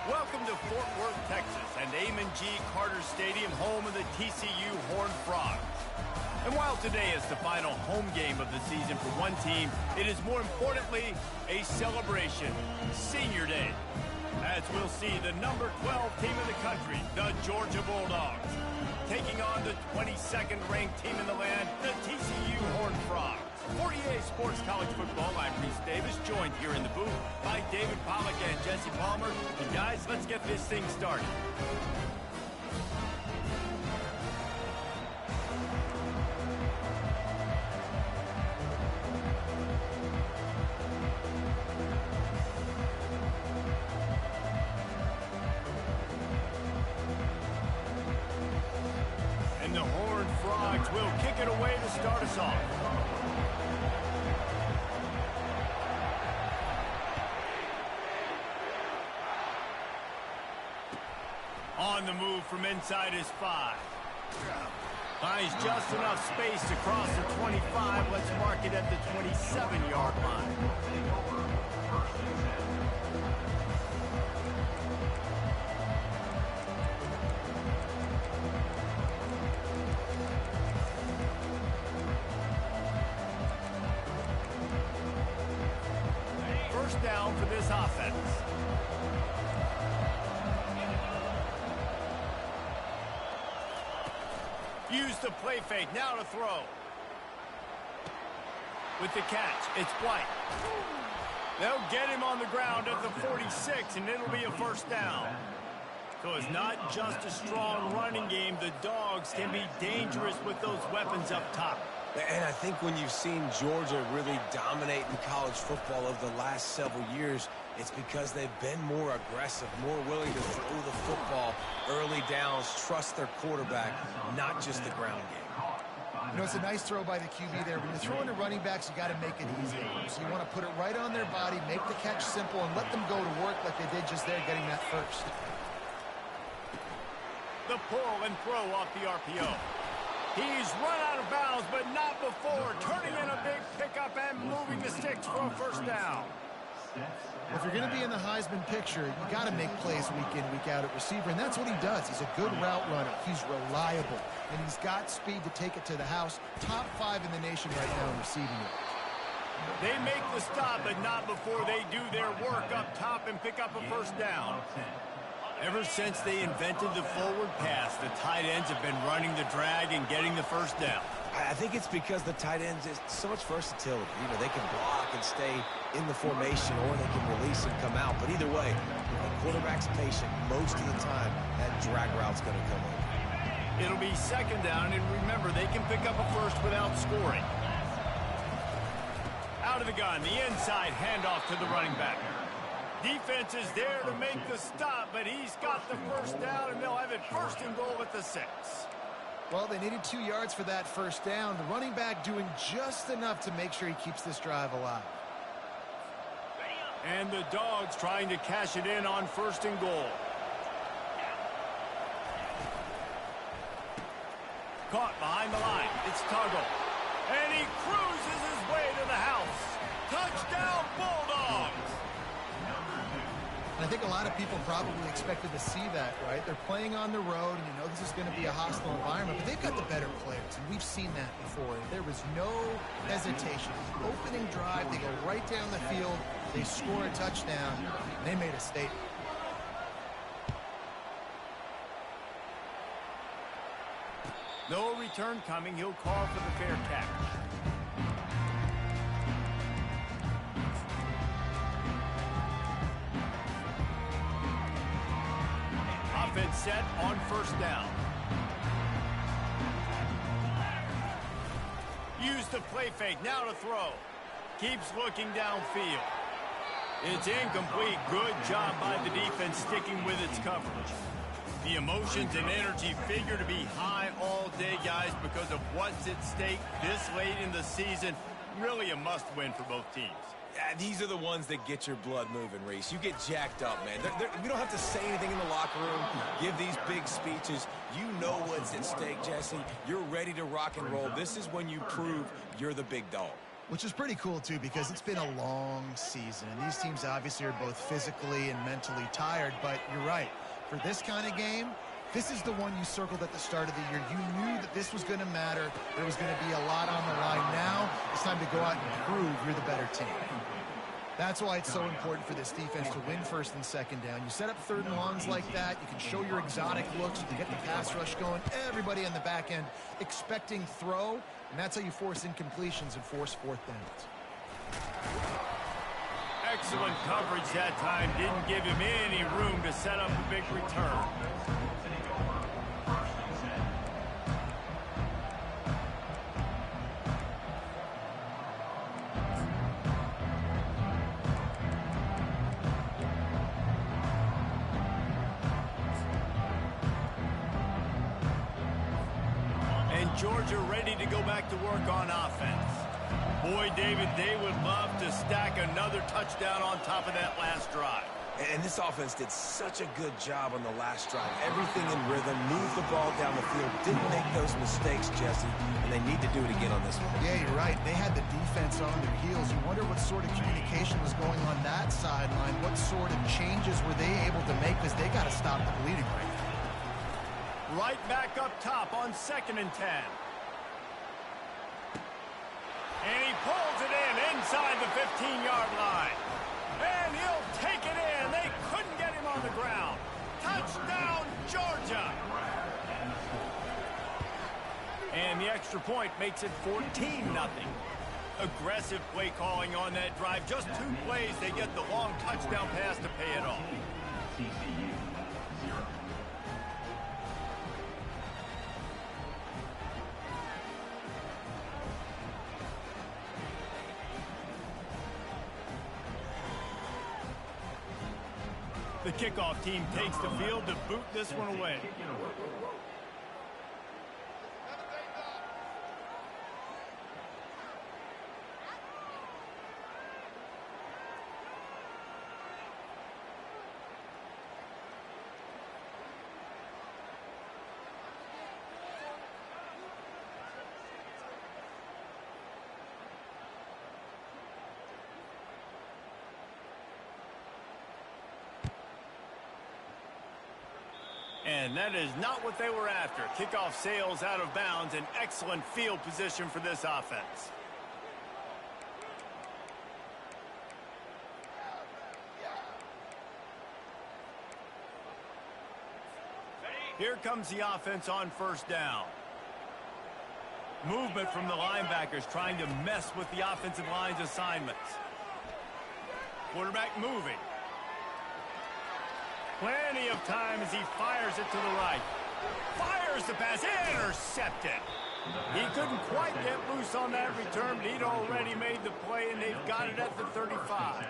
Welcome to Fort Worth, Texas, and Amon G. Carter Stadium, home of the TCU Horned Frogs. And while today is the final home game of the season for one team, it is more importantly a celebration, Senior Day. As we'll see the number 12 team in the country, the Georgia Bulldogs, taking on the 22nd ranked team in the land, the TCU Horned Frogs. For EA Sports College Football, I'm Reese Davis, joined here in the booth by David Pollack and Jesse Palmer. And guys, let's get this thing started. And the Horned Frogs will kick it away to start us off. On the move from inside his 5. Finds just enough space to cross the 25. Let's mark it at the 27-yard line. First down for this offense. Use the play fake, now to throw. With the catch, it's White. They'll get him on the ground at the 46, and it'll be a first down. So it's not just a strong running game. The Dogs can be dangerous with those weapons up top. And I think when you've seen Georgia really dominate in college football over the last several years, it's because they've been more aggressive, more willing to throw the football early downs, trust their quarterback, not just the ground game. You know, it's a nice throw by the QB there. When you're throwing to running backs, you got to make it easy. So you want to put it right on their body, make the catch simple, and let them go to work like they did just there, getting that first. The pull and throw off the RPO. He's run out of bounds, but not before turning in a big pickup and moving the sticks for a first down. If you're going to be in the Heisman picture, you got to make plays week in, week out at receiver, and that's what he does. He's a good route runner. He's reliable, and he's got speed to take it to the house. Top 5 in the nation right now in receiving it. They make the stop, but not before they do their work up top and pick up a first down. Ever since they invented the forward pass, the tight ends have been running the drag and getting the first down. I think it's because the tight ends is so much versatility. You know, they can block and stay in the formation, or they can release and come out. But either way, if the quarterback's patient, most of the time, that drag route's going to come over. It'll be second down, and remember, they can pick up a first without scoring. Out of the gun, the inside handoff to the running back. Defense is there to make the stop, but he's got the first down, and they'll have it first and goal at the 6. Well, they needed 2 yards for that first down. The running back doing just enough to make sure he keeps this drive alive. And the Dogs trying to cash it in on first and goal. Caught behind the line. It's Tuggle. And he cruises his way to the house. Touchdown, Bulldogs! I think a lot of people probably expected to see that, right? They're playing on the road, and you know this is going to be a hostile environment, but they've got the better players, and we've seen that before. There was no hesitation. Opening drive, they go right down the field, they score a touchdown, and they made a statement. No return coming. He'll call for the fair catch. Offense set on first down. Use the play fake. Now to throw. Keeps looking downfield. It's incomplete. Good job by the defense sticking with its coverage. The emotions and energy figure to be high all day, guys, because of what's at stake this late in the season. Really a must-win for both teams. Yeah, these are the ones that get your blood moving, Reese. You get jacked up, man. You don't have to say anything in the locker room, give these big speeches. You know what's at stake, Jesse. You're ready to rock and roll. This is when you prove you're the big dog. Which is pretty cool, too, because it's been a long season. And these teams obviously are both physically and mentally tired. But you're right. For this kind of game, this is the one you circled at the start of the year. You knew that this was going to matter. There was going to be a lot on the line. Now it's time to go out and prove you're the better team. That's why it's so important for this defense to win first and second down. You set up third and longs like that. You can show your exotic looks. You can get the pass rush going. Everybody on the back end expecting throw. And that's how you force incompletions and force fourth downs. Excellent coverage that time. Didn't give him any room to set up a big return. Georgia ready to go back to work on offense. Boy, David, they would love to stack another touchdown on top of that last drive. And this offense did such a good job on the last drive. Everything in rhythm, moved the ball down the field, didn't make those mistakes, Jesse, and they need to do it again on this one. Yeah, you're right. They had the defense on their heels. You wonder what sort of communication was going on that sideline. What sort of changes were they able to make, because they got to stop the bleeding right now. Right back up top on 2nd and 10. And he pulls it in inside the 15-yard line. And he'll take it in. They couldn't get him on the ground. Touchdown, Georgia. And the extra point makes it 14-0. Aggressive play calling on that drive. Just 2 plays, they get the long touchdown pass to pay it off. TCU 0. The kickoff team takes the field to boot this one away. And that is not what they were after. Kickoff sails out of bounds. An excellent field position for this offense. Here comes the offense on first down. Movement from the linebackers trying to mess with the offensive line's assignments. Quarterback moving. Plenty of time as he fires it to the right. Fires the pass. Intercepted. He couldn't quite get loose on that return, but he'd already made the play, and they've got it at the 35.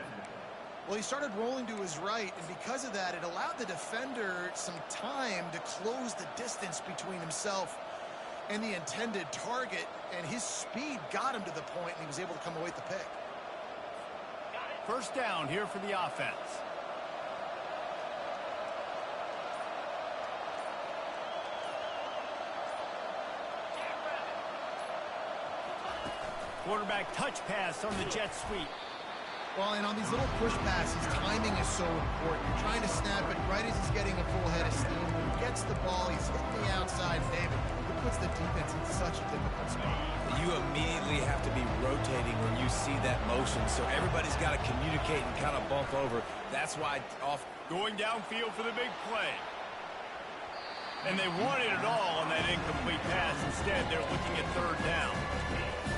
Well, he started rolling to his right, and because of that, it allowed the defender some time to close the distance between himself and the intended target, and his speed got him to the point, and he was able to come away with the pick. First down here for the offense. Quarterback touch pass on the jet sweep. Well, and on these little push passes, timing is so important. You're trying to snap it right as he's getting a full head of steam. When he gets the ball, he's hitting the outside. David, it puts the defense in such a difficult spot. You immediately have to be rotating when you see that motion, so everybody's got to communicate and kind of bump over. That's why off. Going downfield for the big play. And they wanted it all on that incomplete pass. Instead, they're looking at third down.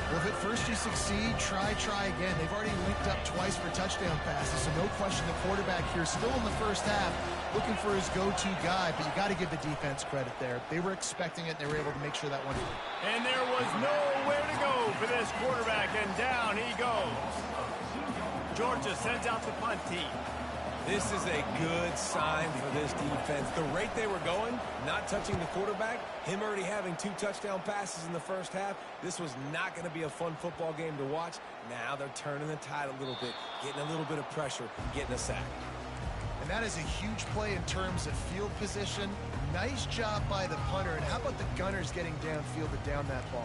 Well, if at first you succeed, try again. They've already linked up twice for touchdown passes, so no question the quarterback here still in the first half looking for his go-to guy, but you got to give the defense credit there. They were expecting it, and they were able to make sure that one. And there was nowhere to go for this quarterback, and down he goes. Georgia sends out the punt team. This is a good sign for this defense. The rate they were going, not touching the quarterback, him already having 2 touchdown passes in the first half, this was not going to be a fun football game to watch. Now they're turning the tide a little bit, getting a little bit of pressure, getting a sack. And that is a huge play in terms of field position. Nice job by the punter. And how about the gunners getting downfield to down that ball?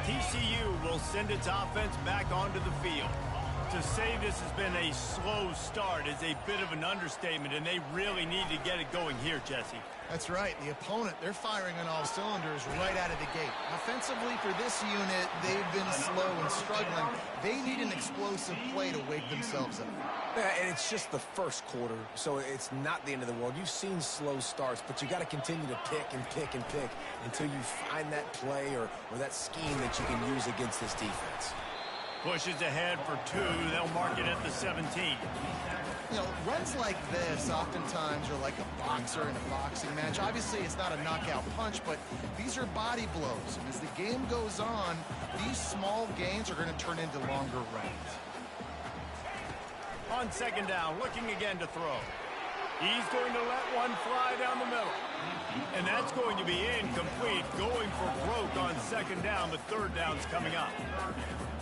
TCU will send its offense back onto the field. To say this has been a slow start is a bit of an understatement, and they really need to get it going here, Jesse. That's right. The opponent, they're firing on all cylinders right out of the gate. Offensively for this unit, they've been slow and struggling. They need an explosive play to wake themselves up. Yeah, and it's just the first quarter, so it's not the end of the world. You've seen slow starts, but you got to continue to pick and pick and pick until you find that play or that scheme that you can use against this defense. Pushes ahead for 2. They'll mark it at the 17. You know, runs like this oftentimes are like a boxer in a boxing match. Obviously, it's not a knockout punch, but these are body blows. And as the game goes on, these small gains are going to turn into longer runs. On second down, looking again to throw. He's going to let one fly down the middle. And that's going to be incomplete. Going for broke on second down, but third down's coming up.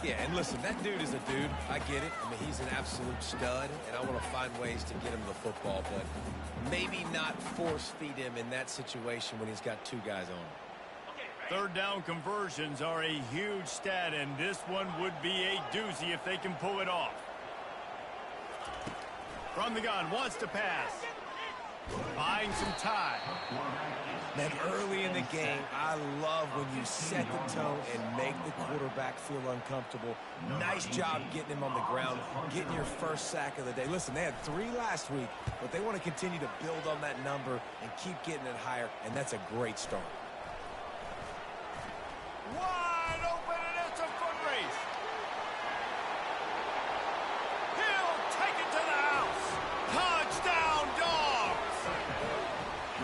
Yeah, and listen, that dude is a dude. I get it. I mean, he's an absolute stud, and I want to find ways to get him the football, but maybe not force feed him in that situation when he's got 2 guys on him. Third down conversions are a huge stat, and this one would be a doozy if they can pull it off. From the gun, wants to pass. Buying some time. Man, early in the game, I love when you set the tone and make the quarterback feel uncomfortable. Nice job getting him on the ground, getting your first sack of the day. Listen, they had 3 last week, but they want to continue to build on that number and keep getting it higher, and that's a great start. Wide open, and it's a foot race. He'll take it to the house. Touchdown, Dogs!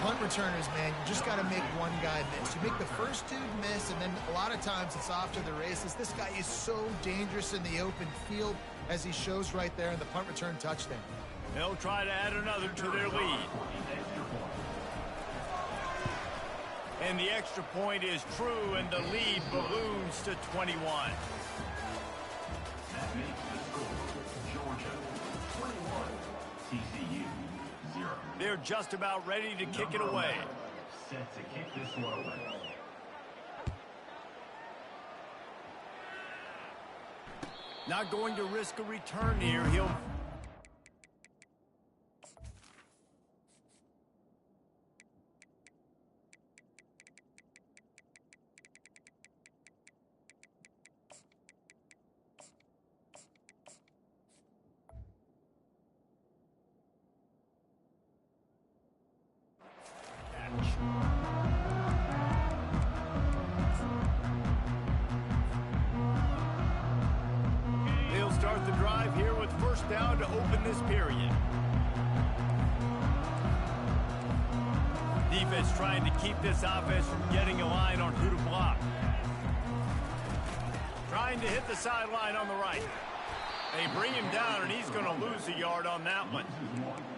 Punt returners, man, you just got to make one guy miss. You make the first 2 miss, and then a lot of times it's off to the races. This guy is so dangerous in the open field, as he shows right there in the punt return touchdown. They'll try to add another to their lead. And the extra point is true, and the lead balloons to 21. That makes the score Georgia 21, TCU 0. They're just about ready to kick it away. Set to kick this one away. Not going to risk a return here. He'll... They'll start the drive here with first down to open this period. Defense trying to keep this offense from getting a line on who to block. Trying to hit the sideline on the right. They bring him down, and he's going to lose a yard on that one.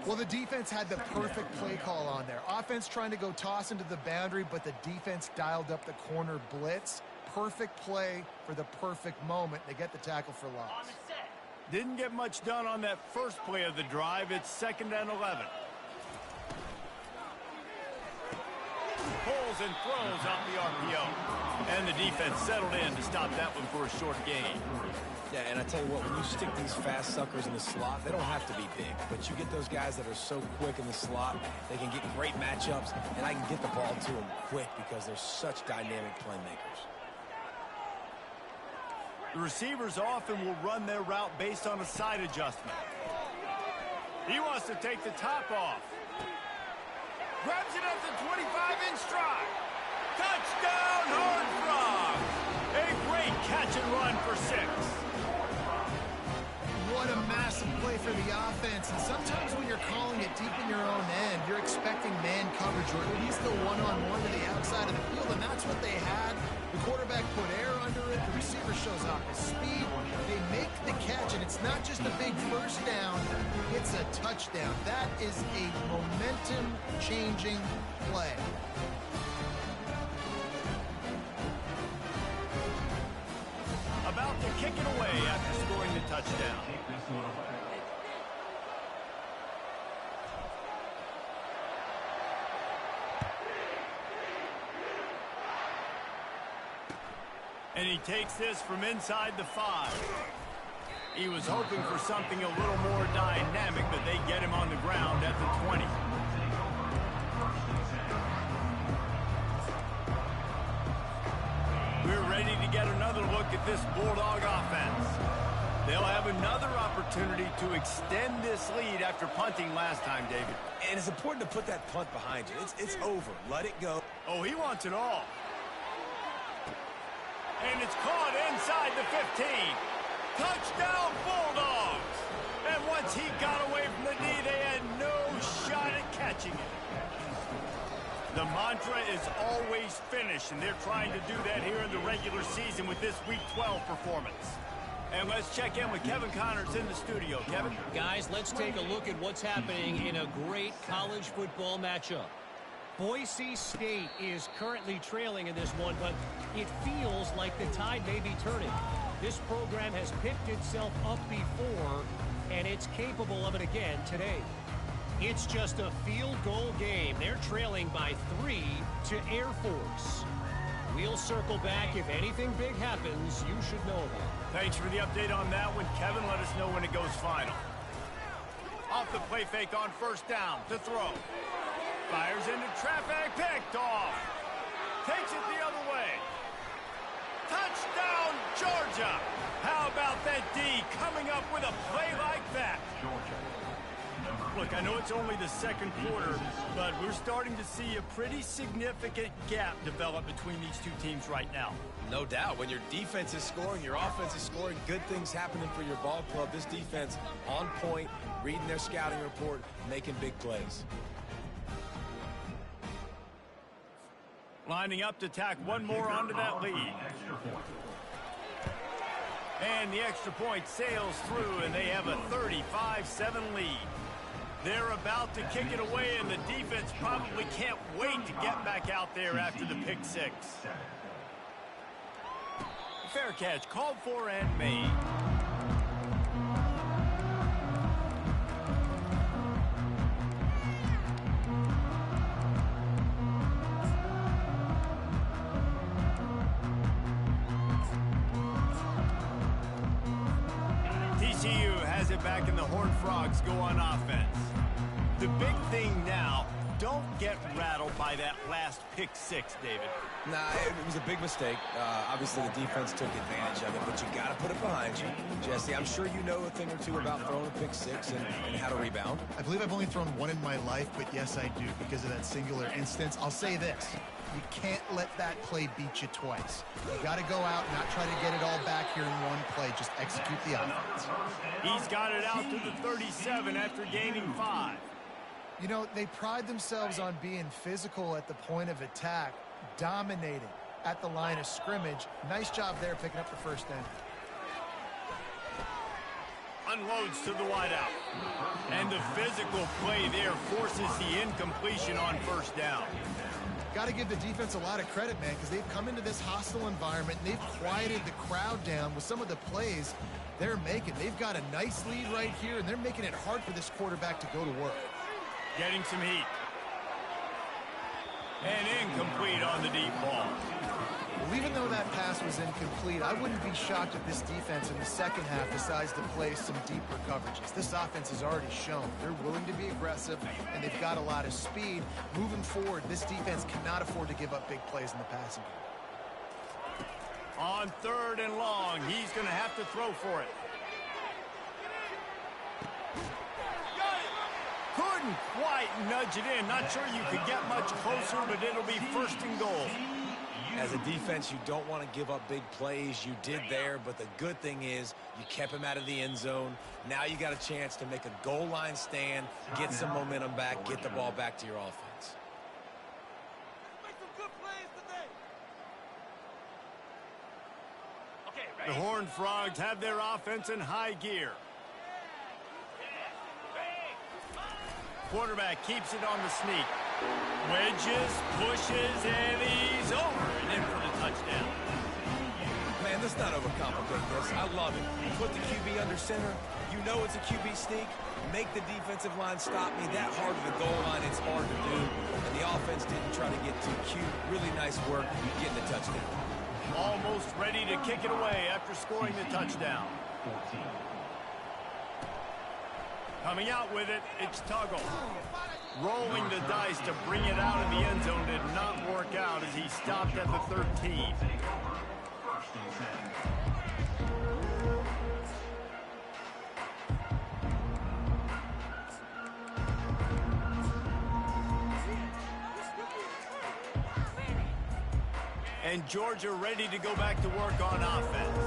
Well, the defense had the perfect play call on there. Offense trying to go toss into the boundary, but the defense dialed up the corner blitz. Perfect play for the perfect moment. They get the tackle for loss. Didn't get much done on that first play of the drive. It's 2nd and 11. Pulls and throws off the RPO. And the defense settled in to stop that one for a short gain. Yeah, and I tell you what, when you stick these fast suckers in the slot, they don't have to be big. But you get those guys that are so quick in the slot, they can get great matchups, and I can get the ball to them quick because they're such dynamic playmakers. The receivers often will run their route based on a side adjustment. He wants to take the top off. Grabs it at the 25-inch stride. Touchdown, Horned Frogs! A great catch and run for 6. What a massive play for the offense. And sometimes when you're calling it deep in your own end, you're expecting man coverage or at least the one-on-one to the outside of the field, and that's what they had. The quarterback put air under it. The receiver shows off his speed. They make the catch, and it's not just a big first down. It's a touchdown. That is a momentum-changing play. About to kick it away after scoring the touchdown. Take this one away. And he takes this from inside the 5. He was hoping for something a little more dynamic, but they get him on the ground at the 20. We're ready to get another look at this Bulldog offense. They'll have another opportunity to extend this lead after punting last time, David. And it's important to put that punt behind you. It's over. Let it go. Oh, he wants it all. And it's caught inside the 15. Touchdown, Bulldogs! And once he got away from the knee, they had no shot at catching it. The mantra is always finish, and they're trying to do that here in the regular season with this Week 12 performance. And let's check in with Kevin Connors in the studio. Kevin? Guys, let's take a look at what's happening in a great college football matchup. Boise State is currently trailing in this one, but it feels like the tide may be turning. This program has picked itself up before, and it's capable of it again today. It's just a field goal game. They're trailing by 3 to Air Force. We'll circle back. If anything big happens, you should know about it. Thanks for the update on that one, Kevin. Let us know when it goes final. Off the play fake on first down to throw. Fires into traffic, picked off. Takes it the other way. Touchdown, Georgia. How about that D coming up with a play like that? Look, I know it's only the second quarter, but we're starting to see a pretty significant gap develop between these two teams right now. No doubt. When your defense is scoring, your offense is scoring, good things happening for your ball club. This defense on point, reading their scouting report, making big plays. Lining up to tack one more onto that lead. And the extra point sails through, and they have a 35-7 lead. They're about to kick it away, and the defense probably can't wait to get back out there after the pick six. Fair catch called for and made. TCU has it back, and the Horned Frogs go on offense. The big thing now, don't get rattled by that last pick six, David. Nah, it was a big mistake. Obviously, the defense took advantage of it, but you got to put it behind you. Jesse, I'm sure you know a thing or two about throwing a pick six and how to rebound. I believe I've only thrown one in my life, but yes, I do because of that singular instance. I'll say this. You can't let that play beat you twice. You got to go out and not try to get it all back here in one play. Just execute the offense. He's got it out to the 37 after gaining 5. You know, they pride themselves on being physical at the point of attack, dominating at the line of scrimmage. Nice job there picking up the first down. Unloads to the wideout. And the physical play there forces the incompletion on first down. Got to give the defense a lot of credit, man, because they've come into this hostile environment and they've quieted the crowd down with some of the plays they're making. They've got a nice lead right here, and they're making it hard for this quarterback to go to work. Getting some heat. And incomplete on the deep ball. Well, even though that pass was incomplete, I wouldn't be shocked if this defense in the second half decides to play some deeper coverages. This offense has already shown they're willing to be aggressive, and they've got a lot of speed. Moving forward, this defense cannot afford to give up big plays in the passing game. On 3rd and long, he's going to have to throw for it. Couldn't quite nudge it in. Not sure you could get much closer, but it'll be 1st and goal. As a defense, you don't want to give up big plays. You did there, but the good thing is you kept him out of the end zone. Now you got a chance to make a goal line stand, get some momentum back, get the ball back to your offense. Make some good plays today. Okay, The Horned Frogs have their offense in high gear. Quarterback keeps it on the sneak. Wedges, pushes, and he's over and in for the touchdown. Man, let's not overcomplicate this. I love it. You put the QB under center. You know it's a QB sneak. Make the defensive line stop me. That hard of the goal line, it's hard to do. And the offense didn't try to get too cute. Really nice work getting the touchdown. Almost ready to kick it away after scoring the touchdown. 14. Coming out with it, it's Tuggle. Rolling the dice to bring it out of the end zone did not work out as he stopped at the 13. First and 10. And Georgia ready to go back to work on offense.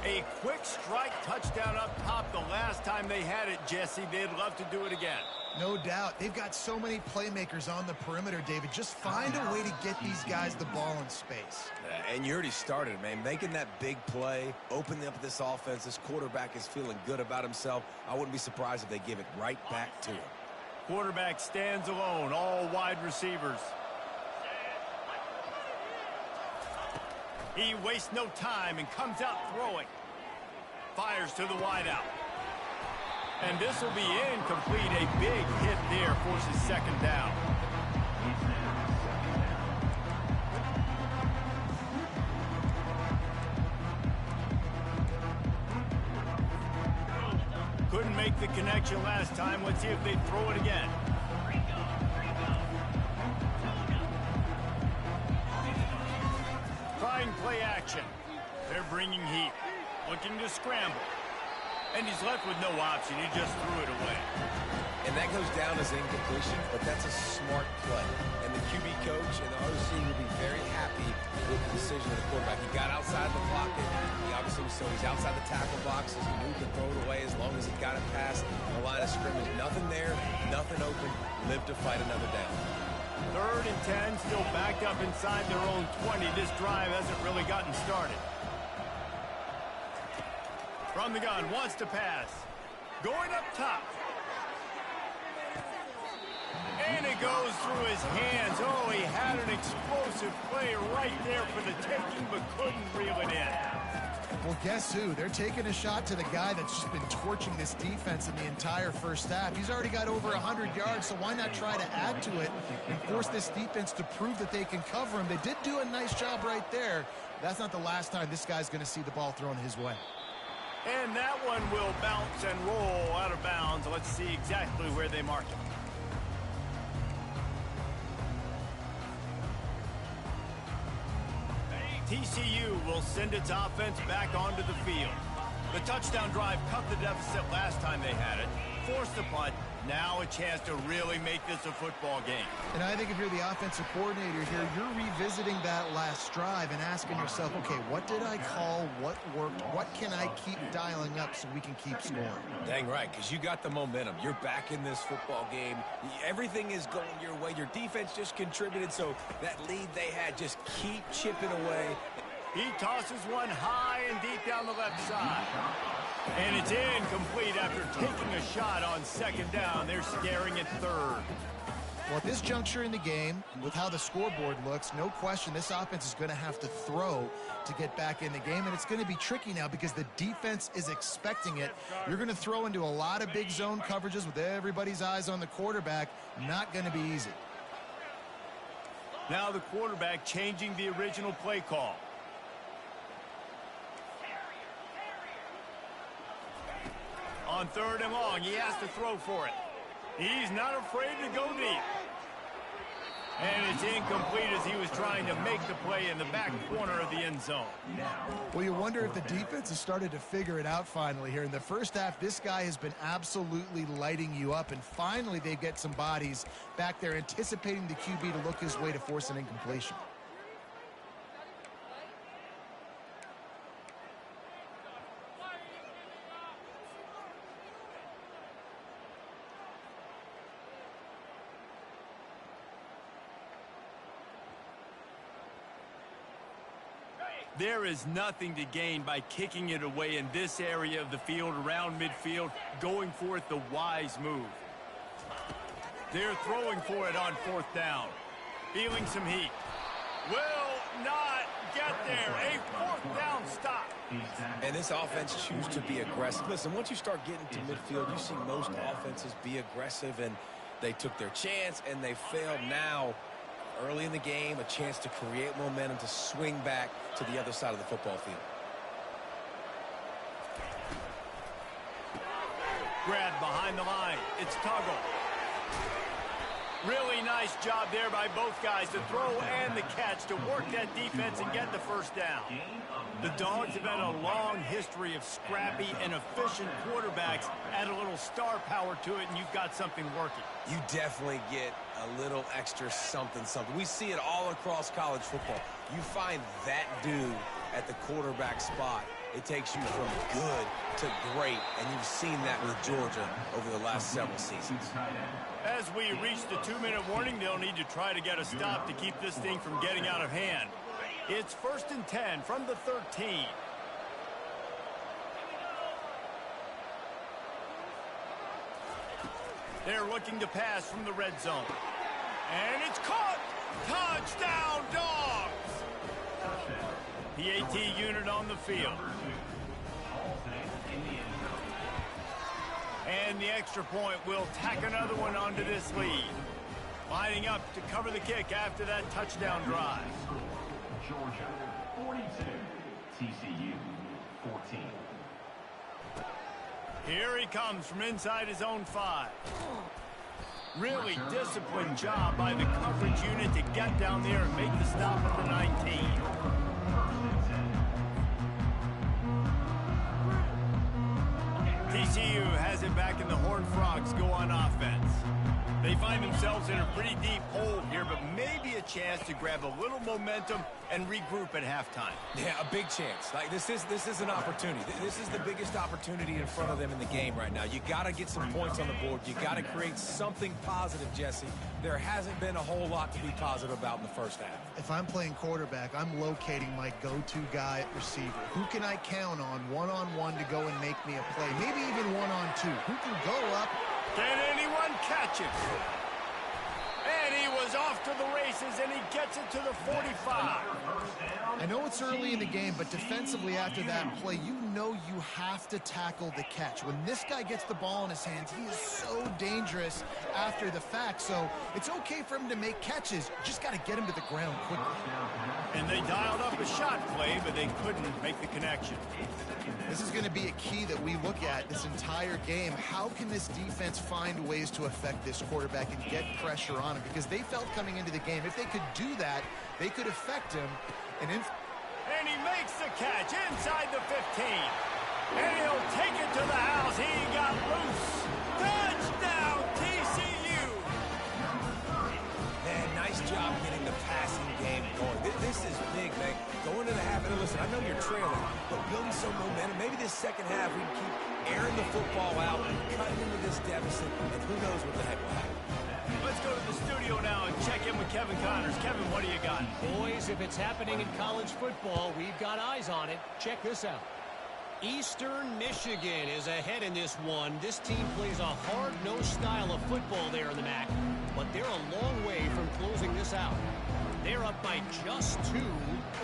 A quick strike touchdown up top the last time they had it, Jesse. They'd love to do it again. No doubt. They've got so many playmakers on the perimeter, David. Just find a way to get these guys the ball in space. And you already started, man. Making that big play, opening up this offense. This quarterback is feeling good about himself. I wouldn't be surprised if they give it right back to him. Quarterback stands alone, all wide receivers. He wastes no time and comes out throwing. Fires to the wideout. And this will be incomplete. A big hit there forces second down. Couldn't make the connection last time. Let's see if they throw it again. Trying play action. They're bringing heat. Looking to scramble. And he's left with no option. He just threw it away. And that goes down as incompletion, but that's a smart play. And the QB coach and the OC will be very happy with the decision of the quarterback. He got outside the pocket. He obviously so he's outside the tackle boxes. He knew he could throw it away as long as he got it past the line of scrimmage. Nothing there, nothing open. Live to fight another down. 3rd and 10, still backed up inside their own 20. This drive hasn't really gotten started. From the gun, wants to pass. Going up top. And it goes through his hands. Oh, he had an explosive play right there for the taking, but couldn't reel it in. Well, guess who? They're taking a shot to the guy that's just been torching this defense in the entire first half. He's already got over 100 yards, so why not try to add to it and force this defense to prove that they can cover him? They did do a nice job right there. That's not the last time this guy's going to see the ball thrown his way. And that one will bounce and roll out of bounds. Let's see exactly where they mark it. TCU will send its offense back onto the field. The touchdown drive cut the deficit last time they had it, forced the punt. Now a chance to really make this a football game. And I think if you're the offensive coordinator here, you're revisiting that last drive and asking yourself, okay, what did I call? What worked? What can I keep dialing up so we can keep scoring? Dang right, because you got the momentum. You're back in this football game. Everything is going your way. Your defense just contributed, so that lead they had, just keep chipping away. He tosses one high and deep down the left side. And it's incomplete after taking a shot on second down. They're staring at 3rd. Well, at this juncture in the game, with how the scoreboard looks, no question this offense is going to have to throw to get back in the game. And it's going to be tricky now because the defense is expecting it. You're going to throw into a lot of big zone coverages with everybody's eyes on the quarterback. Not going to be easy. Now the quarterback changing the original play call. On 3rd and long, he has to throw for it. He's not afraid to go deep. And it's incomplete as he was trying to make the play in the back corner of the end zone. Well, you wonder if the defense has started to figure it out finally here. In the first half, this guy has been absolutely lighting you up, and finally they get some bodies back there anticipating the QB to look his way to force an incompletion. There is nothing to gain by kicking it away in this area of the field around midfield, going for it the wise move. They're throwing for it on 4th down. Feeling some heat. Will not get there. A 4th down stop. And this offense chooses to be aggressive. Listen, once you start getting to midfield, you see most offenses be aggressive, and they took their chance and they failed. Now early in the game, a chance to create momentum to swing back to the other side of the football field. Grab behind the line. It's Tuggle. Really nice job there by both guys, the throw and the catch, to work that defense and get the first down. The Dogs have had a long history of scrappy and efficient quarterbacks. Add a little star power to it, and you've got something working. You definitely get a little extra something. We see it all across college football. You find that dude at the quarterback spot, it takes you from good to great, and you've seen that with Georgia over the last several seasons. As we reach the 2-minute warning, they'll need to try to get a stop to keep this thing from getting out of hand. It's 1st and 10 from the 13. They're looking to pass from the red zone. And it's caught! Touchdown, Dogs! PAT unit on the field. And the extra point will tack another one onto this lead. Lining up to cover the kick after that touchdown drive. Georgia 42, TCU 14. Here he comes from inside his own 5. Really disciplined job by the coverage unit to get down there and make the stop at the 19. TCU has it back and the Horned Frogs go on offense. They find themselves in a pretty deep hole here, but maybe a chance to grab a little momentum and regroup at halftime. Yeah, a big chance. Like this is an opportunity. This is the biggest opportunity in front of them in the game right now. You got to get some points on the board. You got to create something positive, Jesse. There hasn't been a whole lot to be positive about in the first half. If I'm playing quarterback, I'm locating my go-to guy at receiver. Who can I count on one-on-one to go and make me a play? Maybe even one-on-two. Who can go up? Can anyone catch it? And he was off to the races, and he gets it to the 45. I know it's early in the game, but defensively after that play, you know you have to tackle the catch. When this guy gets the ball in his hands, he is so dangerous after the fact. So it's okay for him to make catches. You just got to get him to the ground quickly. And they dialed up a shot play, but they couldn't make the connection. This is going to be a key that we look at this entire game. How can this defense find ways to affect this quarterback and get pressure on him? Because they felt coming into the game, if they could do that, they could affect him. And he makes the catch inside the 15. And he'll take it to the house. He got loose. Touchdown, TCU. Man, nice job getting the passing game going. This is big, man. Going to the half, and listen, I know you're trailing, but building some momentum. Maybe this second half we can keep airing the football out and cutting into this deficit, and who knows what the heck will happen. Let's go to the studio now and check in with Kevin Connors. Kevin, what do you got? Boys, if it's happening in college football, we've got eyes on it. Check this out. Eastern Michigan is ahead in this one. This team plays a hard-nosed style of football there in the MAC, but they're a long way from closing this out. They're up by just 2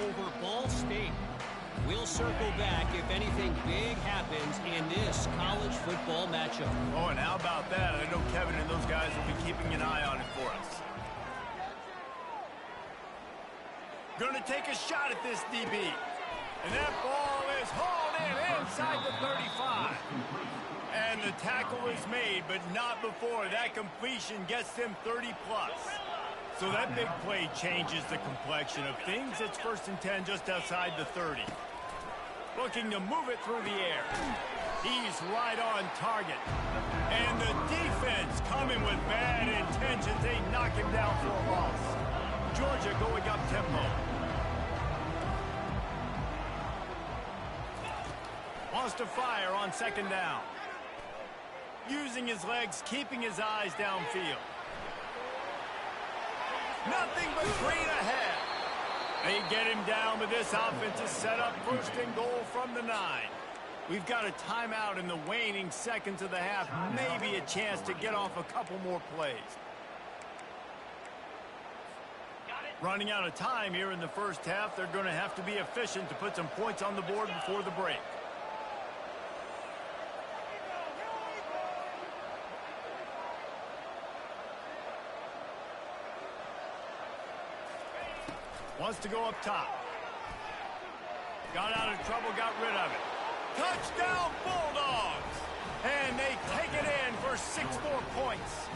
over Ball State. We'll circle back if anything big happens in this college football matchup. Oh, and how about that? I know Kevin and those guys will be keeping an eye on it for us. Going to take a shot at this DB. And that ball is hauled in inside the 35. And the tackle is made, but not before. That completion gets them 30-plus. So that big play changes the complexion of things. It's 1st and 10 just outside the 30. Looking to move it through the air. He's right on target. And the defense coming with bad intentions. They knock him down for a loss. Georgia going up tempo. Wants to fire on 2nd down. Using his legs, keeping his eyes downfield. Nothing but green ahead. They get him down, but this offense is set up 1st and goal from the 9. We've got a timeout in the waning seconds of the half. Maybe a chance to get off a couple more plays. Running out of time here in the first half. They're going to have to be efficient to put some points on the board before the break. Wants to go up top. Got out of trouble, got rid of it. Touchdown, Bulldogs! And they take it in for 6 more points.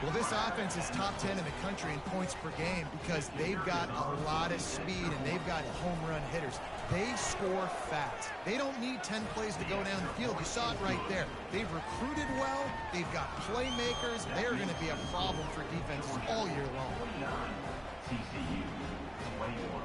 Well, this offense is top 10 in the country in points per game because they've got a lot of speed and they've got home run hitters. They score fast. They don't need 10 plays to go down the field. You saw it right there. They've recruited well. They've got playmakers. They're going to be a problem for defenses all year long. TCU 21.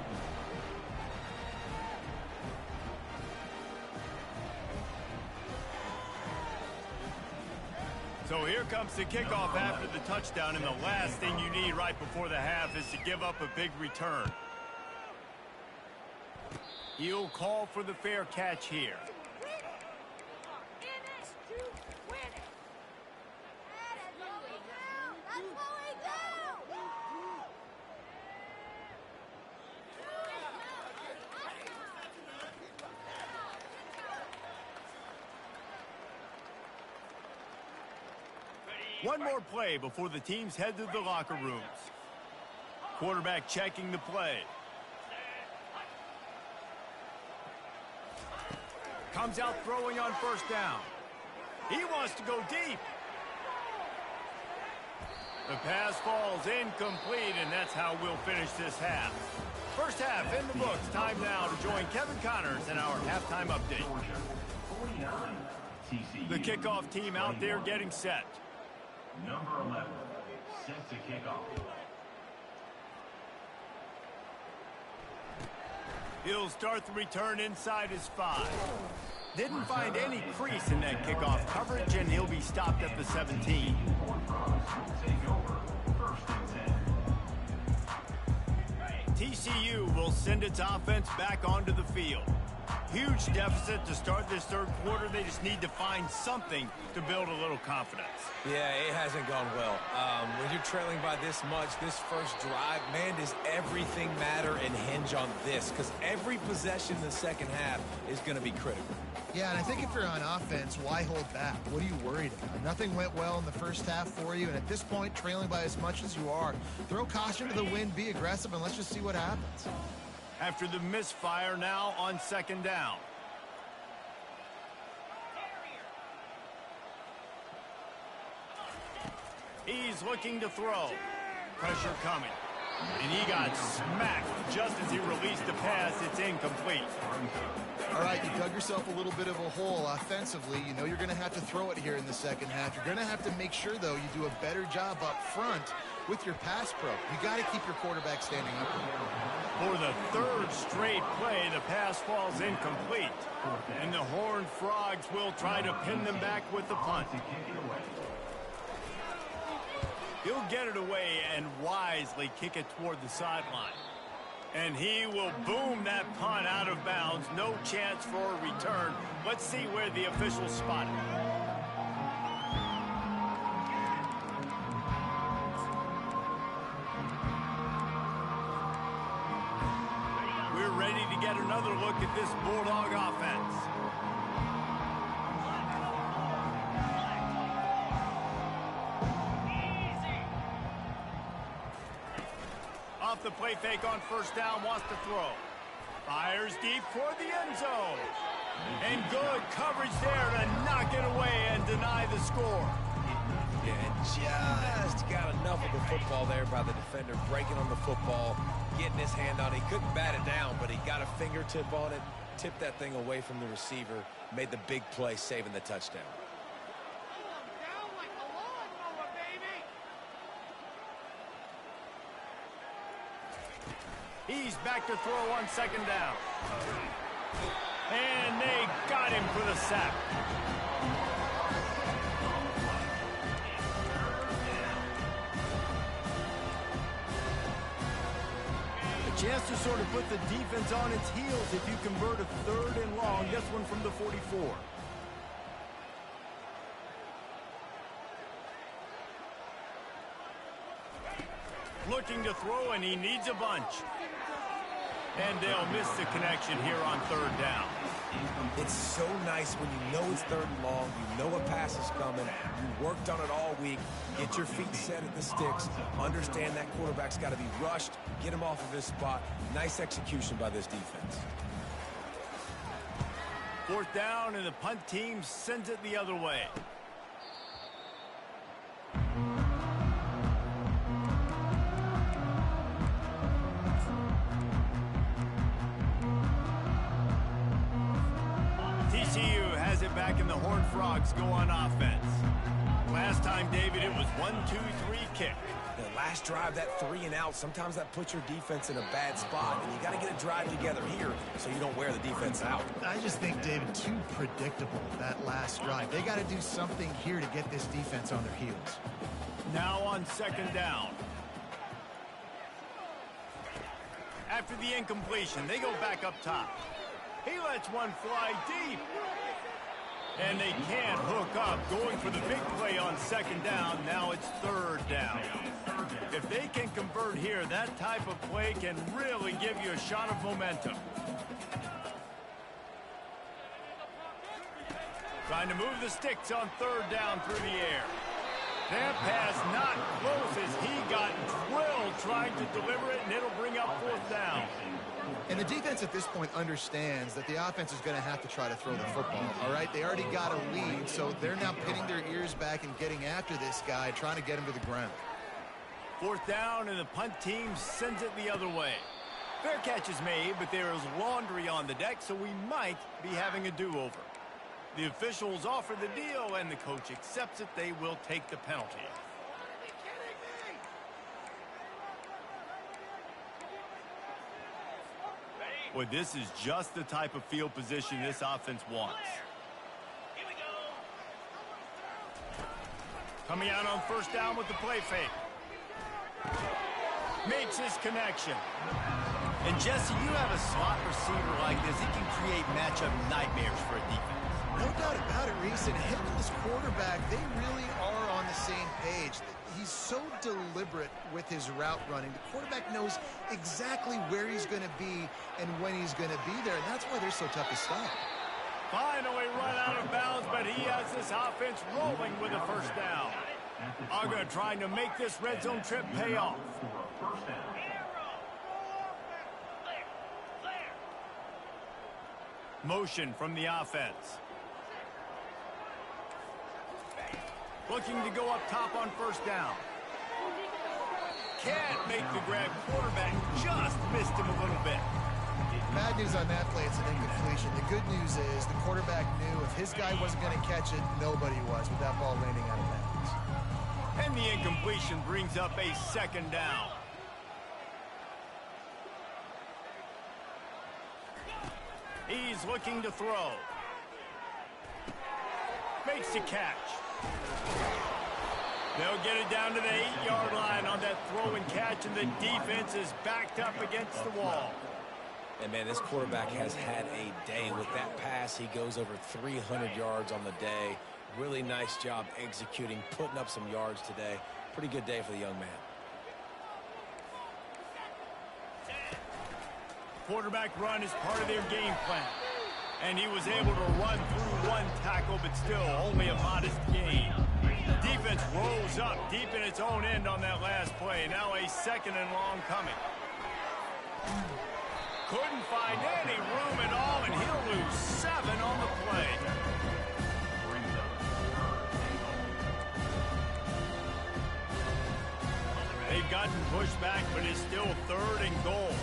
So here comes the kickoff after the touchdown, and the last thing you need right before the half is to give up a big return. He'll call for the fair catch here. One more play before the teams head to the locker rooms. Quarterback checking the play. Comes out throwing on first down. He wants to go deep. The pass falls incomplete, and that's how we'll finish this half. First half in the books. Time now to join Kevin Connors in our halftime update. The kickoff team out there getting set. Number 11, set to kick off. He'll start the return inside his 5. Didn't find any crease in that kickoff coverage, and he'll be stopped at the 17. TCU will send its offense back onto the field. Huge deficit to start this third quarter. They just need to find something to build a little confidence. Yeah, it hasn't gone well. When you're trailing by this much, this first drive, man, does everything matter and hinge on this? Because every possession in the second half is going to be critical. Yeah, and I think if you're on offense, why hold back? What are you worried about? Nothing went well in the first half for you, and at this point, trailing by as much as you are, throw caution to the wind, be aggressive, and let's just see what happens. After the misfire, now on second down. He's looking to throw. Pressure coming. And he got smacked just as he released the pass. It's incomplete. All right, you dug yourself a little bit of a hole offensively. You know you're going to have to throw it here in the second half. You're going to have to make sure, though, you do a better job up front with your pass pro. You got to keep your quarterback standing up. For the third straight play, the pass falls incomplete. And the Horned Frogs will try to pin them back with the punt. He'll get it away and wisely kick it toward the sideline. And he will boom that punt out of bounds. No chance for a return. Let's see where the officials spot it. We're ready to get another look at this Bulldog offense. Off the play fake on first down, wants to throw. Fires deep for the end zone. And good coverage there to knock it away and deny the score. Yeah, just got enough of the football there by the defender, breaking on the football, getting his hand on it. He couldn't bat it down, but he got a fingertip on it, tipped that thing away from the receiver, made the big play, saving the touchdown. He's back to throw on second down. And they got him for the sack. A chance to sort of put the defense on its heels if you convert a third and long. This one from the 44. Looking to throw, and he needs a bunch. And they'll miss the connection here on third down. It's so nice when you know it's 3rd and long, you know a pass is coming, you worked on it all week, get your feet set at the sticks, understand that quarterback's got to be rushed, get him off of his spot. Nice execution by this defense. 4th down, and the punt team sends it the other way. TCU has it back, and the Horned Frogs go on offense. Last time, David, it was 1-2-3 kick. The last drive, that 3 and out, sometimes that puts your defense in a bad spot, and you got to get a drive together here so you don't wear the defense out. I just think, David, too predictable, that last drive. They got to do something here to get this defense on their heels. Now on 2nd down. After the incompletion, they go back up top. He lets one fly deep. And they can't hook up, going for the big play on 2nd down. Now it's 3rd down. If they can convert here, that type of play can really give you a shot of momentum. Trying to move the sticks on 3rd down through the air. That pass not close as he got drilled trying to deliver it, and it'll bring up 4th down. And the defense at this point understands that the offense is going to have to try to throw the football, all right? They already got a lead, so they're now pinning their ears back and getting after this guy, trying to get him to the ground. 4th down, and the punt team sends it the other way. Fair catch is made, but there is laundry on the deck, so we might be having a do-over. The officials offer the deal, and the coach accepts it. They will take the penalty. Boy, this is just the type of field position this offense wants. Coming out on 1st down with the play fake. Makes his connection. And Jesse, you have a slot receiver like this, he can create matchup nightmares for a defense. No doubt about it, Reese. And him and his quarterback, they really are on the same page. He's so deliberate with his route running. The quarterback knows exactly where he's going to be and when he's going to be there, and that's why they're so tough to stop. Finally run out of bounds, but he has this offense rolling with a 1st down. Uga trying to make this red zone trip pay off. Motion from the offense. Looking to go up top on 1st down. Can't make the grab. Quarterback just missed him a little bit. Bad news on that play, it's an incompletion. The good news is the quarterback knew if his guy wasn't going to catch it, nobody was with that ball landing out of bounds. And the incompletion brings up a 2nd down. He's looking to throw. Makes the catch. They'll get it down to the 8-yard line on that throw and catch, and the defense is backed up against the wall. And, man, this quarterback has had a day. With that pass, he goes over 300 yards on the day. Really nice job executing, putting up some yards today. Pretty good day for the young man. Quarterback run is part of their game plan. And he was able to run through one tackle, but still only a modest gain. Defense rolls up deep in its own end on that last play. Now a 2nd and long coming. Couldn't find any room at all, and he'll lose 7 on the play. They've gotten pushed back, but it's still 3rd and goal.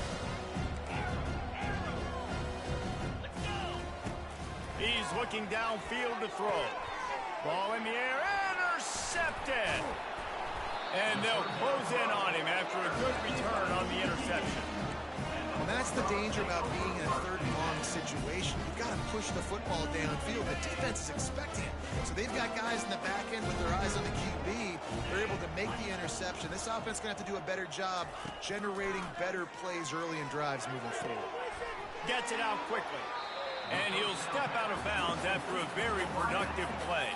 He's looking downfield to throw. Ball in the air, intercepted! And they'll close in on him after a good return on the interception. Well, that's the danger about being in a 3rd and long situation. You've got to push the football downfield. The defense is expecting it. So they've got guys in the back end with their eyes on the QB. They're able to make the interception. This offense is going to have to do a better job generating better plays early in drives moving forward. Gets it out quickly. And he'll step out of bounds after a very productive play.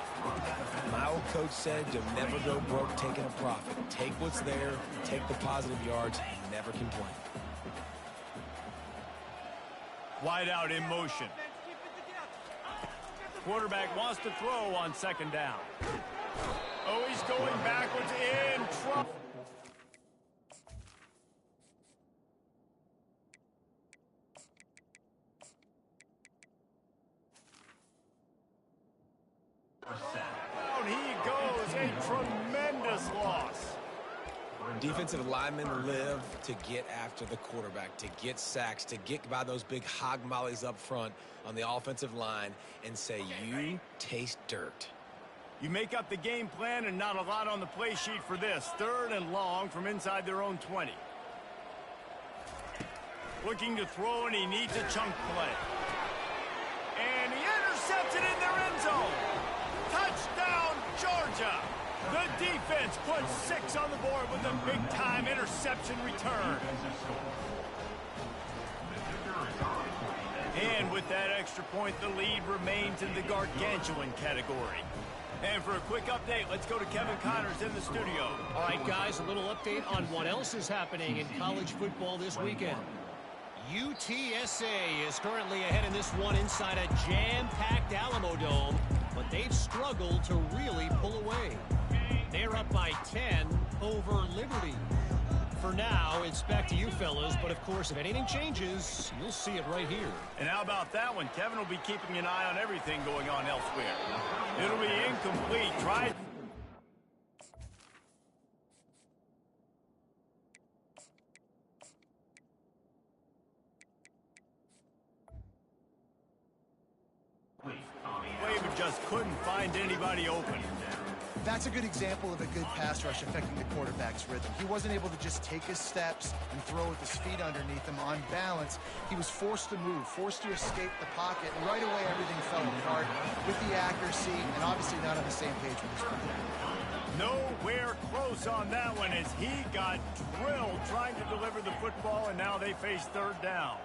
My old coach said you'll never go broke taking a profit. Take what's there, take the positive yards, and never complain. Wide out in motion. Quarterback wants to throw on second down. Oh, he's going backwards in trouble. Down he goes, a tremendous loss. Defensive linemen live to get after the quarterback, to get sacks, to get by those big hog mollies up front on the offensive line and say, you taste dirt. You make up the game plan and not a lot on the play sheet for this. 3rd and long from inside their own 20. Looking to throw, and he needs a chunk play. And he intercepts it in their end zone. Touchdown, Georgia. The defense puts 6 on the board with a big-time interception return. And with that extra point, the lead remains in the gargantuan category. And for a quick update, let's go to Kevin Connors in the studio. All right, guys, a little update on what else is happening in college football this weekend. UTSA is currently ahead in this one inside a jam-packed Alamo Dome, but they've struggled to really pull away. They're up by 10 over Liberty. For now, it's back to you fellas, but of course, if anything changes, you'll see it right here. And how about that one? Kevin will be keeping an eye on everything going on elsewhere. It'll be incomplete. Try. But just couldn't find anybody open. That's a good example of a good pass rush affecting the quarterback's rhythm. He wasn't able to just take his steps and throw with his feet underneath him on balance. He was forced to move, forced to escape the pocket, and right away everything fell apart with the accuracy and obviously not on the same page with his quarterback. Nowhere close on that one as he got drilled trying to deliver the football, and now they face 3rd down.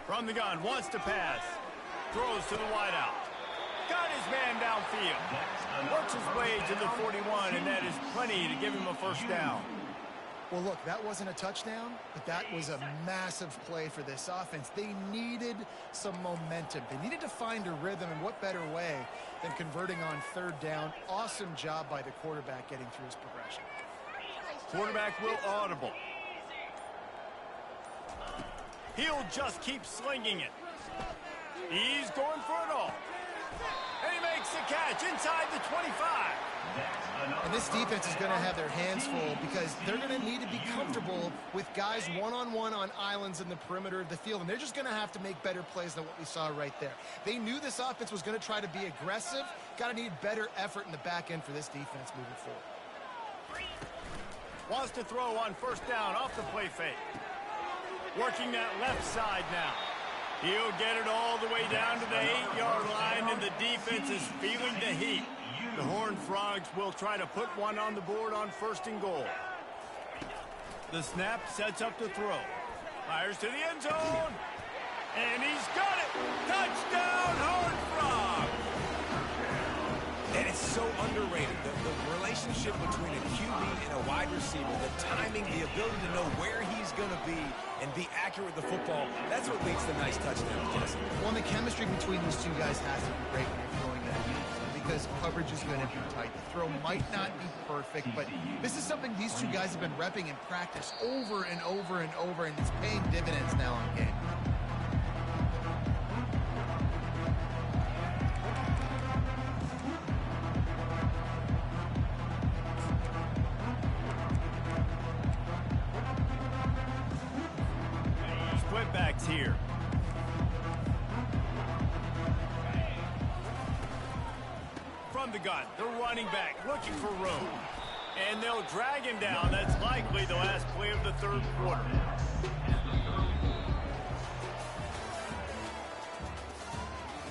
From the gun, wants to pass. Throws to the wideout. Got his man downfield. Works his way to the 41, and that is plenty to give him a 1st down. Well, look, that wasn't a touchdown, but that was a massive play for this offense. They needed some momentum. They needed to find a rhythm, and what better way than converting on 3rd down. Awesome job by the quarterback getting through his progression. Quarterback will audible. He'll just keep slinging it. He's going for it all. And he makes the catch inside the 25. And this defense is going to have their hands full because they're going to need to be comfortable with guys one-on-one on islands in the perimeter of the field. And they're just going to have to make better plays than what we saw right there. They knew this offense was going to try to be aggressive. Got to need better effort in the back end for this defense moving forward. Wants to throw on 1st down off the play fake. Working that left side now. He'll get it all the way down to the 8-yard line, and the defense is feeling the heat. The Horned Frogs will try to put one on the board on 1st and goal. The snap sets up the throw. Fires to the end zone. And he's got it. Touchdown, Horned Frogs. And it's so underrated. The relationship between a QB and a wide receiver, the timing, the ability to know where he's going to be and be accurate with the football, that's what leads to nice touchdowns, Jesse. Well, the chemistry between these two guys has to be great when you're throwing that deep because coverage is going to be tight. The throw might not be perfect, but this is something these two guys have been repping in practice over and over and over, and it's paying dividends now in game. Backs here. From the gun, the running back looking for room. And they'll drag him down. That's likely the last play of the 3rd quarter.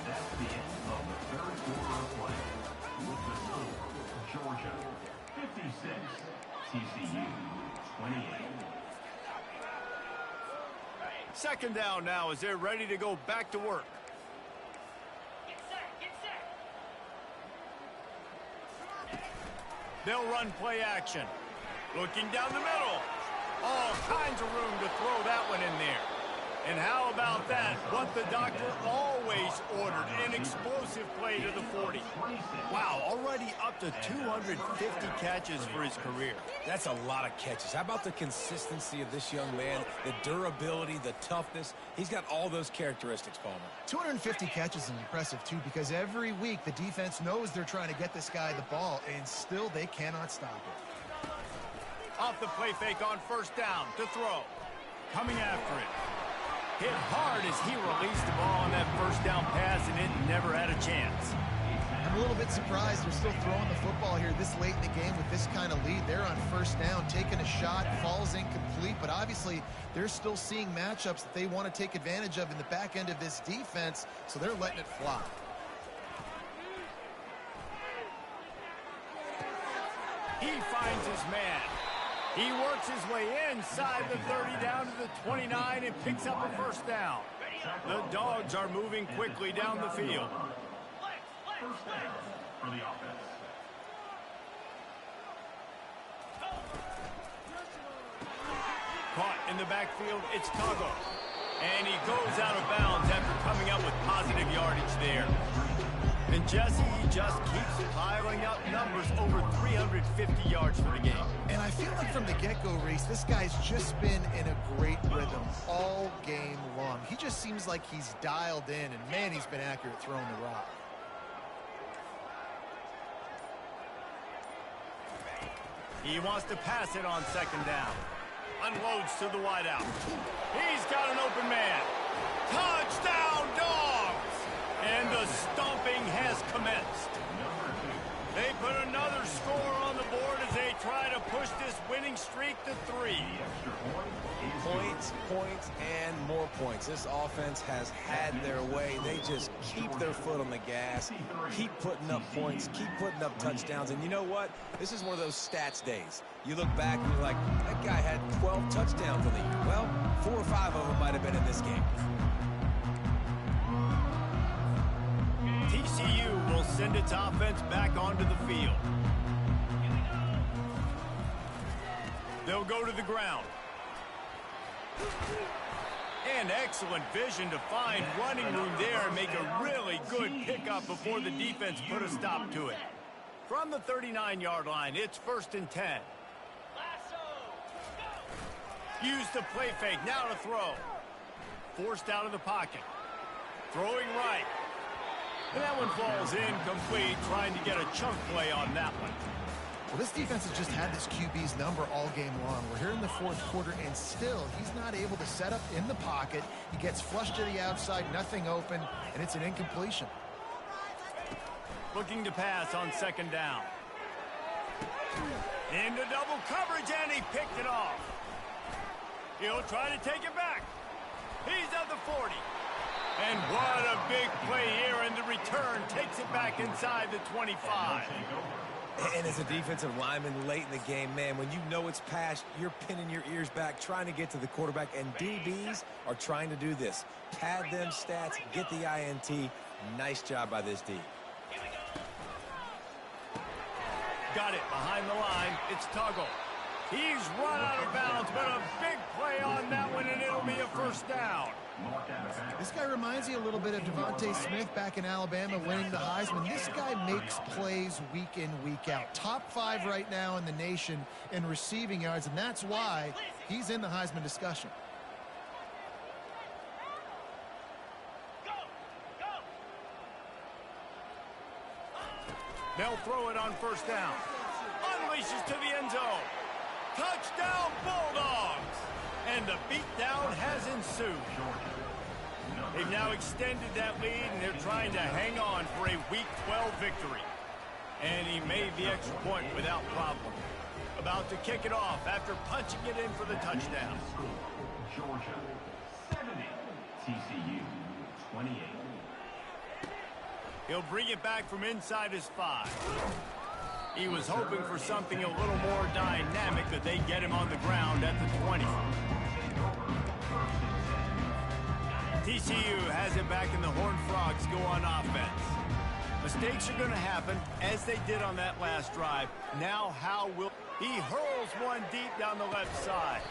That's the end of the 3rd quarter of play. With the score, Georgia 56, TCU 28. 2nd down now as they're ready to go back to work. They'll run play action. Looking down the middle. All kinds of room to throw that one in there. And how about that? What the doctor always ordered, an explosive play to the 40. Wow, already up to 250 catches for his career. That's a lot of catches. How about the consistency of this young man, the durability, the toughness? He's got all those characteristics, Palmer. 250 catches is impressive, too, because every week the defense knows they're trying to get this guy the ball, and still they cannot stop it. Off the play fake on first down to throw. Coming after it. Hit hard as he released the ball on that first down pass, and it never had a chance. I'm a little bit surprised they're still throwing the football here this late in the game with this kind of lead. They're on first down, taking a shot, falls incomplete, but obviously they're still seeing matchups that they want to take advantage of in the back end of this defense, so they're letting it fly. He finds his man. He works his way inside the 30 down to the 29 and picks up a first down. The Dogs are moving quickly down the field. First down for the offense. Caught in the backfield, it's Tago. And he goes out of bounds after coming up with positive yardage there. And Jesse, he just keeps piling up numbers over 350 yards for the game. And I feel like from the get-go, Reese, this guy's just been in a great rhythm all game long. He just seems like he's dialed in, and man, he's been accurate throwing the rock. He wants to pass it on second down. Unloads to the wideout. He's got an open man. Touchdown, Dogs! And the stomping has commenced. They put another score on the board as they try to push this winning streak to 3. Points, points, and more points. This offense has had their way. They just keep their foot on the gas, keep putting up points, keep putting up touchdowns. And you know what? This is one of those stats days. You look back and you're like, that guy had 12 touchdowns on the year. Well, 4 or 5 of them might have been in this game. TCU will send its offense back onto the field. They'll go to the ground. And excellent vision to find running room there and make a really good pickup before the defense put a stop to it. From the 39-yard line, it's first and 10. Use the play fake, now to throw. Forced out of the pocket. Throwing right. And that one falls incomplete, trying to get a chunk play on that one. Well, this defense has just had this QB's number all game long. We're here in the fourth quarter, and still he's not able to set up in the pocket. He gets flushed to the outside, nothing open, and it's an incompletion. Looking to pass on second down. Into double coverage, and he picked it off. He'll try to take it back. He's at the 40. And what a big play here, and the return takes it back inside the 25. And as a defensive lineman late in the game, man, when you know it's passed, you're pinning your ears back, trying to get to the quarterback, and DBs are trying to do this. Pad them stats, get the INT. Nice job by this D. Got it behind the line. It's Tuggle. He's run out of bounds, but a big play on that one, and it'll be a first down. This guy reminds you a little bit of Devontae Smith back in Alabama winning the Heisman. This guy makes plays week in, week out. Top 5 right now in the nation in receiving yards, and that's why he's in the Heisman discussion. They'll throw it on first down. Unleashes to the end zone. Touchdown, Bulldogs! And the beatdown has ensued. They've now extended that lead, and they're trying to hang on for a Week 12 victory. And he made the extra point without problem. About to kick it off after punching it in for the touchdown. Georgia, 70. TCU, 28. He'll bring it back from inside his 5. He was hoping for something a little more dynamic, that they get him on the ground at the 20. TCU has it back, and the Horned Frogs go on offense. Mistakes are going to happen, as they did on that last drive. Now how will... He hurls one deep down the left side.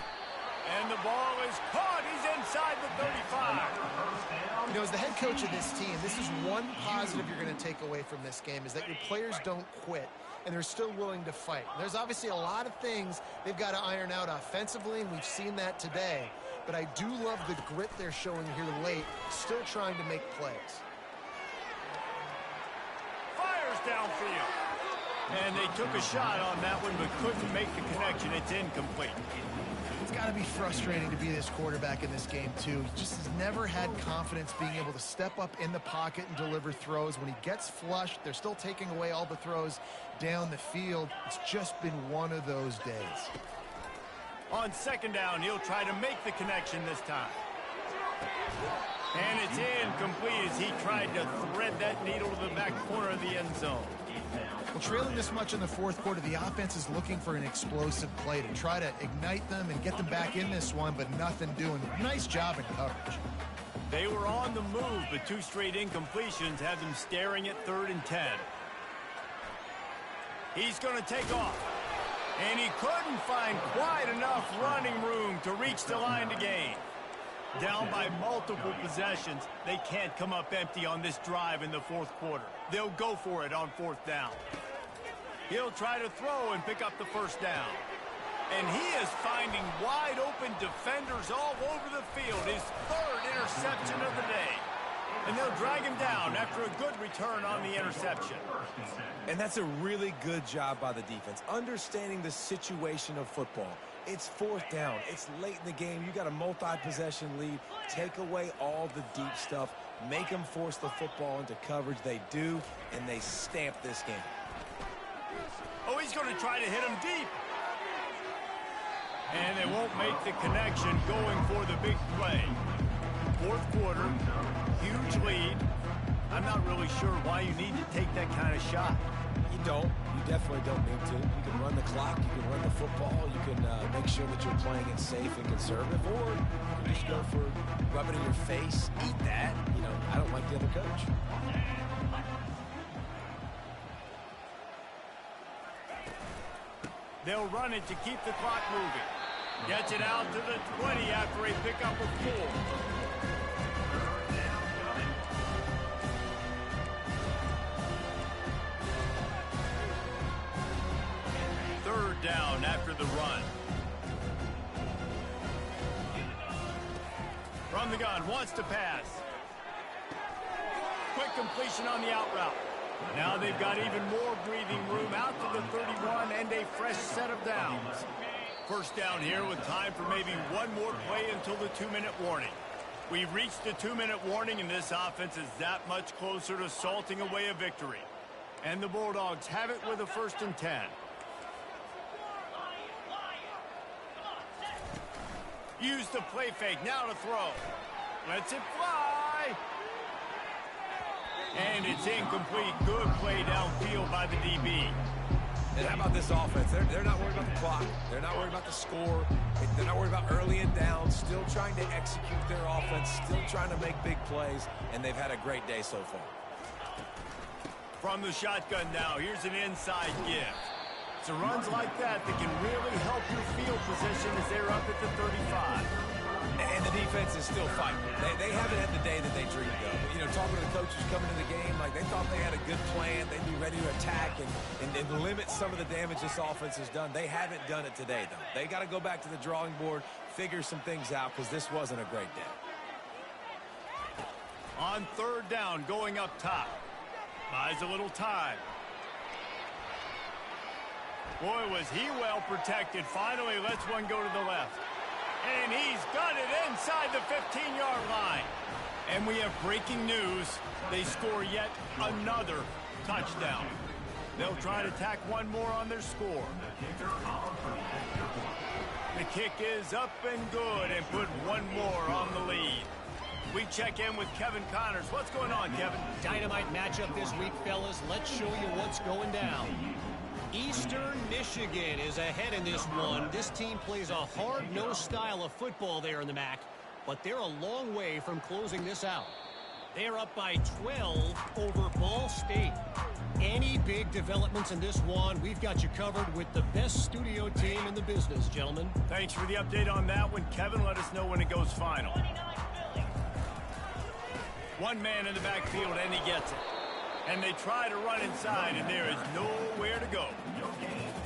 And the ball is caught. He's inside the 35. You know, as the head coach of this team, this is one positive you're going to take away from this game, is that your players don't quit, and they're still willing to fight. There's obviously a lot of things they've got to iron out offensively, and we've seen that today. But I do love the grit they're showing here late, still trying to make plays. Fires downfield. And they took a shot on that one, but couldn't make the connection. It's incomplete. It's got to be frustrating to be this quarterback in this game, too. He just has never had confidence being able to step up in the pocket and deliver throws. When he gets flushed, they're still taking away all the throws down the field. It's just been one of those days. On second down, he'll try to make the connection this time. And it's incomplete as he tried to thread that needle to the back corner of the end zone. Well, trailing this much in the fourth quarter, the offense is looking for an explosive play to try to ignite them and get them back in this one, but nothing doing. Nice job in coverage. They were on the move, but two straight incompletions had them staring at 3rd and 10. He's going to take off. And he couldn't find quite enough running room to reach the line to gain. Down by multiple possessions, they can't come up empty on this drive in the fourth quarter. They'll go for it on 4th down. He'll try to throw and pick up the first down. And he is finding wide open defenders all over the field. His 3rd interception of the day. And they'll drag him down after a good return on the interception. And that's a really good job by the defense, understanding the situation of football. It's 4th down. It's late in the game. You got a multi-possession lead. Take away all the deep stuff. Make them force the football into coverage. They do, and they stamp this game. Oh, he's going to try to hit him deep. And they won't make the connection going for the big play. Fourth quarter, huge lead. I'm not really sure why you need to take that kind of shot. You don't. You definitely don't need to. You can run the clock. You can run the football. You can make sure that you're playing it safe and conservative. Or you just go for rub it in your face. Eat that. You know, I don't like the other coach. They'll run it to keep the clock moving. Gets it out to the 20 after a pickup of 4. Third down after the run. From the gun, wants to pass. Quick completion on the out route. Now they've got even more breathing room out to the 31 and a fresh set of downs. First down here with time for maybe one more play until the 2-minute warning. We've reached the 2-minute warning, and this offense is that much closer to salting away a victory. And the Bulldogs have it with a 1st and 10. Use the play fake, now to throw. Lets it fly. And it's incomplete. Good play downfield by the DB. And how about this offense? They're not worried about the clock. They're not worried about the score. They're not worried about early and down. Still trying to execute their offense. Still trying to make big plays. And they've had a great day so far. From the shotgun now, here's an inside give. It's runs like that that can really help your field position as they're up at the 35. And the defense is still fighting. They haven't had the day that they dreamed of. You know, talking to the coaches coming into the game, like they thought they had a good plan. They'd be ready to attack and limit some of the damage this offense has done. They haven't done it today, though. They got to go back to the drawing board, figure some things out, because this wasn't a great day. On third down, going up top. Buys a little time. Boy, was he well protected. Finally lets one go to the left. And he's got it inside the 15-yard line. And we have breaking news. They score yet another touchdown. They'll try to tack one more on their score. The kick is up and good and put one more on the lead. We check in with Kevin Connors. What's going on, Kevin? Dynamite matchup this week, fellas. Let's show you what's going down. Eastern Michigan is ahead in this one. This team plays a hard-nosed style of football there in the MAC, but they're a long way from closing this out. They're up by 12 over Ball State. Any big developments in this one, we've got you covered with the best studio team in the business, gentlemen. Thanks for the update on that one, Kevin. Let us know when it goes final. One man in the backfield, and he gets it. And they try to run inside, and there is nowhere to go.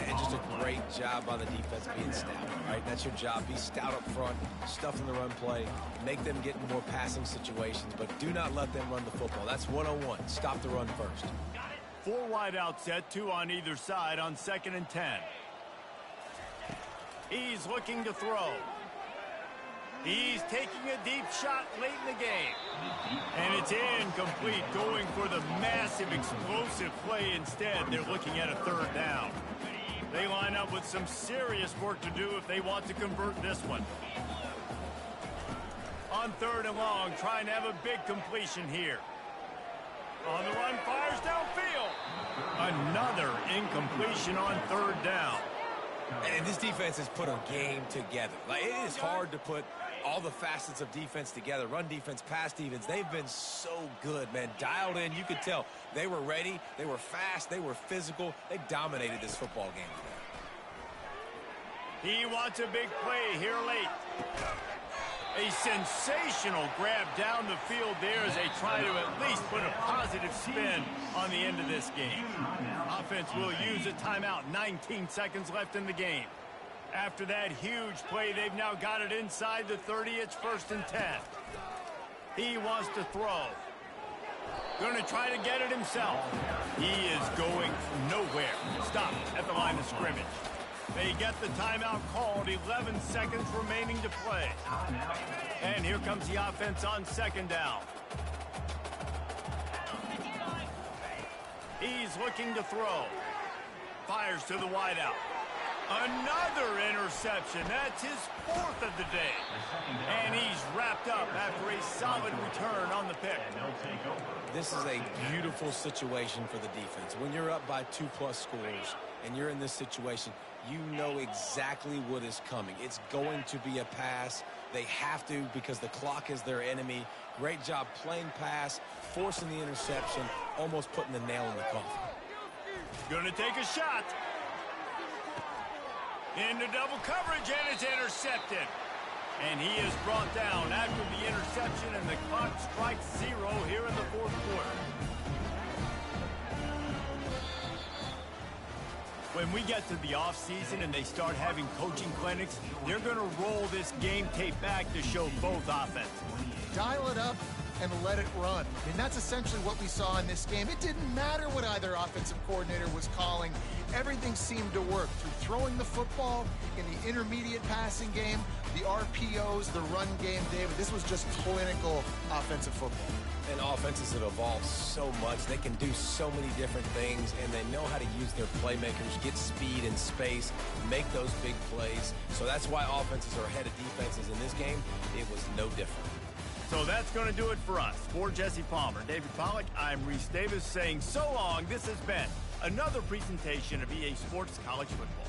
And just a great job by the defense being stout, right? That's your job. Be stout up front, stuff in the run play, make them get in more passing situations, but do not let them run the football. That's 101. Stop the run first. 4 wide out set, 2 on either side on 2nd and 10. He's looking to throw. He's taking a deep shot late in the game. And it's incomplete, going for the massive explosive play instead. They're looking at a 3rd down. They line up with some serious work to do if they want to convert this one. On 3rd and long, trying to have a big completion here. On the run, fires downfield. Another incompletion on 3rd down. And this defense has put a game together. Like, it is hard to put all the facets of defense together. Run defense, pass defense. They've been so good, man. Dialed in. You could tell they were ready. They were fast. They were physical. They dominated this football game today. He wants a big play here late. A sensational grab down the field there as they try to at least put a positive spin on the end of this game. Offense will use a timeout. 19 seconds left in the game. After that huge play, they've now got it inside the 30. It's 1st and 10. He wants to throw. Going to try to get it himself. He is going nowhere. Stop at the line of scrimmage. They get the timeout called. 11 seconds remaining to play. And here comes the offense on 2nd down. He's looking to throw. Fires to the wideout. Another interception. That's his 4th of the day. And he's wrapped up after a solid return on the pick. This is a beautiful situation for the defense. When you're up by 2+ scores and you're in this situation, you know exactly what is coming. It's going to be a pass. They have to because the clock is their enemy. Great job playing pass, forcing the interception, almost putting the nail in the coffin. Going to take a shot. Into double coverage, and it's intercepted. And he is brought down after the interception, and the clock strikes 0 here in the 4th quarter. When we get to the offseason and they start having coaching clinics, they're going to roll this game tape back to show both offenses. Dial it up and let it run. I mean, that's essentially what we saw in this game. It didn't matter what either offensive coordinator was calling. Everything seemed to work through throwing the football in the intermediate passing game, the RPOs, the run game, David. This was just clinical offensive football. And offenses have evolved so much. They can do so many different things, and they know how to use their playmakers, get speed and space, make those big plays. So that's why offenses are ahead of defenses in this game. It was no different. So that's going to do it for us. For Jesse Palmer, David Pollack, I'm Reese Davis saying so long. This has been another presentation of EA Sports College Football.